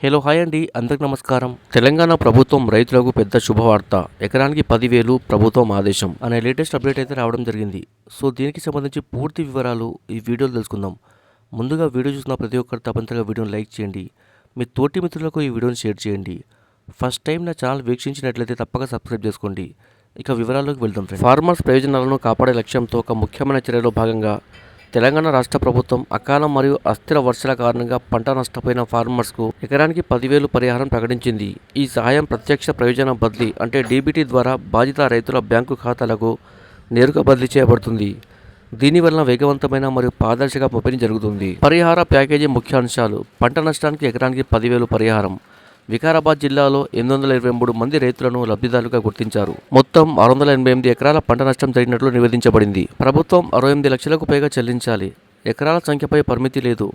Hello hi అండి, అందరికి నమస్కారం. తెలంగాణ ప్రభుత్వం రైతులకు పెద్ద శుభవార్త. ఎకరానికి 10,000 ప్రభుత్వం ఆదేశం అనే లేటెస్ట్ అప్డేట్ అయితే రావడం జరిగింది. సో దీనికి సంబంధించి పూర్తి వివరాలు ఈ వీడియోలో తెలుసుకుందాం. ముందుగా వీడియో చూసిన ప్రతి ఒక్కరు తప్పనిసరిగా వీడియోని లైక్ చేయండి. మీ తోటి మిత్రులకు ఈ వీడియోని షేర్ చేయండి. ఫస్ట్ టైం నా ఛానల్ వీక్షించినట్లయితే తప్పక సబ్స్క్రైబ్ చేసుకోండి. ఇక వివరాల్లోకి వెళ్దాం. ఫార్మర్స్ ప్రయోజనాలను కాపాడే లక్ష్యంతో ఒక ముఖ్యమైన చర్యలో భాగంగా తెలంగాణ రాష్ట్ర ప్రభుత్వం అకాల మరియు అస్థిర వర్షాల కారణంగా పంట నష్టపోయిన ఫార్మర్స్కు ఎకరానికి 10,000 పరిహారం ప్రకటించింది. ఈ సహాయం ప్రత్యక్ష ప్రయోజన బదిలీ అంటే డీబీటీ ద్వారా బాధిత రైతుల బ్యాంకు ఖాతాలకు నేరుగా బదిలీ చేయబడుతుంది. దీనివల్ల వేగవంతమైన మరియు పారదర్శక పంపిణీ జరుగుతుంది. పరిహార ప్యాకేజీ ముఖ్యాంశాలు: పంట నష్టానికి ఎకరానికి 10,000 పరిహారం. వికారాబాద్ జిల్లాలో 823 మంది రైతులను లబ్ధిదారులుగా గుర్తించారు. మొత్తం 688 ఎకరాల పంట నష్టం జరిగినట్లు నివేదించబడింది. ప్రభుత్వం 68 లక్షలకు పైగా చెల్లించాలి. ఎకరాల సంఖ్యపై పరిమితి లేదు.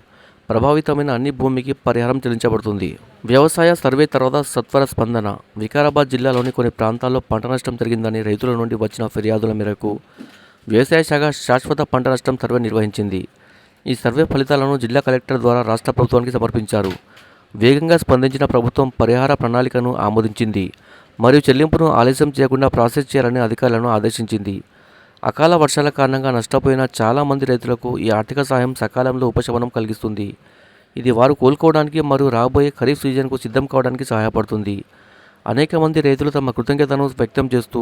ప్రభావితమైన అన్ని భూమికి పరిహారం చెల్లించబడుతుంది. వ్యవసాయ సర్వే తర్వాత సత్వర స్పందన. వికారాబాద్ జిల్లాలోని కొన్ని ప్రాంతాల్లో పంట నష్టం జరిగిందని రైతుల నుండి వచ్చిన ఫిర్యాదుల మేరకు వ్యవసాయ శాఖ శాశ్వత పంట నష్టం సర్వే నిర్వహించింది. ఈ సర్వే ఫలితాలను జిల్లా కలెక్టర్ ద్వారా రాష్ట్ర ప్రభుత్వానికి సమర్పించారు. వేగంగా స్పందించిన ప్రభుత్వం పరిహార ప్రణాళికను ఆమోదించింది మరియు చెల్లింపును ఆలస్యం చేయకుండా ప్రాసెస్ చేయాలని అధికారులను ఆదేశించింది. అకాల వర్షాల కారణంగా నష్టపోయిన చాలామంది రైతులకు ఈ ఆర్థిక సాయం సకాలంలో ఉపశమనం కలిగిస్తుంది. ఇది వారు కోలుకోవడానికి మరియు రాబోయే ఖరీఫ్ సీజన్కు సిద్ధం కావడానికి సహాయపడుతుంది. అనేక మంది రైతులు తమ కృతజ్ఞతను వ్యక్తం చేస్తూ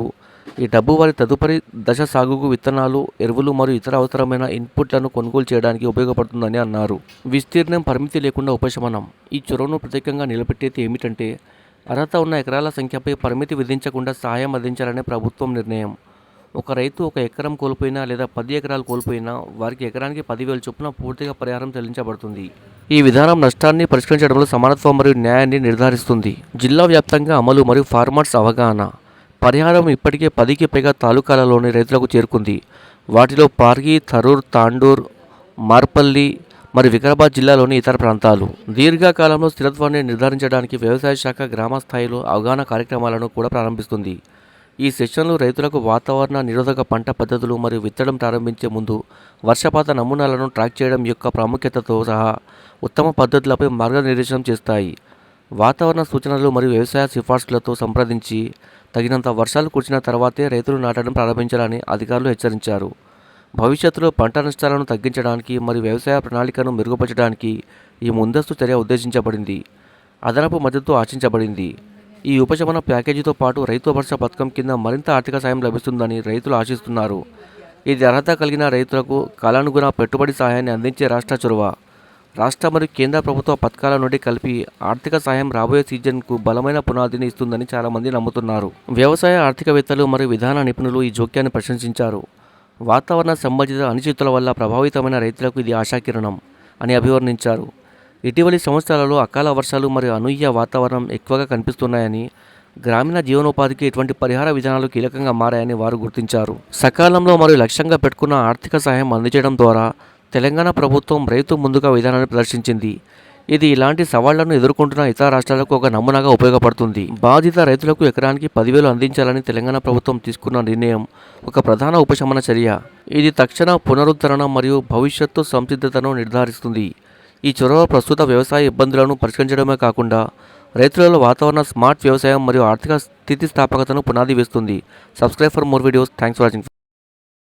ఈ డబ్బు వారి తదుపరి దశ సాగుకు విత్తనాలు, ఎరువులు మరియు ఇతర అవసరమైన ఇన్పుట్లను కొనుగోలు చేయడానికి ఉపయోగపడుతుందని అన్నారు. విస్తీర్ణం పరిమితి లేకుండా ఉపశమనం. ఈ చొరవను ప్రత్యేకంగా నిలబెట్టేది ఏమిటంటే అర్హత ఉన్న ఎకరాల సంఖ్యపై పరిమితి విధించకుండా సహాయం అందించాలనే ప్రభుత్వం నిర్ణయం. ఒక రైతు 1 ఎకరం కోల్పోయినా లేదా 10 ఎకరాలు కోల్పోయినా వారికి ఎకరానికి 10,000 చొప్పున పూర్తిగా పరిహారం చెల్లించబడుతుంది. ఈ విధానం నష్టాన్ని పరిష్కరించడంలో సమానత్వం మరియు న్యాయాన్ని నిర్ధారిస్తుంది. జిల్లా వ్యాప్తంగా అమలు మరియు ఫార్మర్స్ అవగాహన. పరిహారం ఇప్పటికే 10కి పైగా తాలూకాలలోని రైతులకు చేరుకుంది. వాటిలో పార్గి, థరూర్, తాండూర్, మార్పల్లి మరియు వికారాబాద్ జిల్లాలోని ఇతర ప్రాంతాలు. దీర్ఘకాలంలో స్థిరత్వాన్ని నిర్ధారించడానికి వ్యవసాయ శాఖ గ్రామ స్థాయిలో అవగాహన కార్యక్రమాలను కూడా ప్రారంభిస్తుంది. ఈ సెషన్లు రైతులకు వాతావరణ నిరోధక పంట పద్ధతులు మరియు విత్తడం ప్రారంభించే ముందు వర్షపాత నమూనాలను ట్రాక్ చేయడం యొక్క ప్రాముఖ్యతతో సహా ఉత్తమ పద్ధతులపై మార్గనిర్దేశనం చేస్తాయి. వాతావరణ సూచనలు మరియు వ్యవసాయ సిఫార్సులతో సంప్రదించి తగినంత వర్షాలు కురిసిన తర్వాతే రైతులు నాటడం ప్రారంభించాలని అధికారులు హెచ్చరించారు. భవిష్యత్తులో పంట నష్టాలను తగ్గించడానికి మరియు వ్యవసాయ ప్రణాళికను మెరుగుపరచడానికి ఈ ముందస్తు చర్య ఉద్దేశించబడింది. అదనపు మద్దతు ఆశించబడింది. ఈ ఉపశమన ప్యాకేజీతో పాటు రైతు భరోసా పథకం కింద మరింత ఆర్థిక సాయం లభిస్తుందని రైతులు ఆశిస్తున్నారు. ఇది అర్హత కలిగిన రైతులకు కాలానుగుణ పెట్టుబడి సహాయాన్ని అందించే రాష్ట్ర చొరవ. రాష్ట్ర మరియు కేంద్ర ప్రభుత్వ పథకాల నుండి కలిపి ఆర్థిక సాయం రాబోయే సీజన్కు బలమైన పునాదిని ఇస్తుందని చాలామంది నమ్ముతున్నారు. వ్యవసాయ ఆర్థికవేత్తలు మరియు విధాన నిపుణులు ఈ జోక్యాన్ని ప్రశంసించారు. వాతావరణ సంబంధిత అనిశ్చితుల వల్ల ప్రభావితమైన రైతులకు ఇది ఆశాకిరణం అని అభివర్ణించారు. ఇటీవలి సంవత్సరాలలో అకాల వర్షాలు మరియు అనూహ్య వాతావరణం ఎక్కువగా కనిపిస్తున్నాయని, గ్రామీణ జీవనోపాధికి ఇటువంటి పరిహార విధానాలు కీలకంగా మారాయని వారు గుర్తించారు. సకాలంలో మరియు లక్ష్యంగా పెట్టుకున్న ఆర్థిక సహాయం అందించడం ద్వారా తెలంగాణ ప్రభుత్వం రైతు ముందుగా విధానాన్ని ప్రదర్శించింది. ఇది ఇలాంటి సవాళ్లను ఎదుర్కొంటున్న ఇతర రాష్ట్రాలకు ఒక నమూనాగా ఉపయోగపడుతుంది. బాధిత రైతులకు ఎకరానికి 10,000 అందించాలని తెలంగాణ ప్రభుత్వం తీసుకున్న నిర్ణయం ఒక ప్రధాన ఉపశమన చర్య. ఇది తక్షణ పునరుద్ధరణ మరియు భవిష్యత్తు సంసిద్ధతను నిర్ధారిస్తుంది. ఈ చొరవ ప్రస్తుత వ్యవసాయ ఇబ్బందులను పరిష్కరించడమే కాకుండా రైతులలో వాతావరణ స్మార్ట్ వ్యవసాయం మరియు ఆర్థిక స్థితిస్థాపకతను పునాది వేస్తుంది. Subscribe for more videos. Thanks for watching.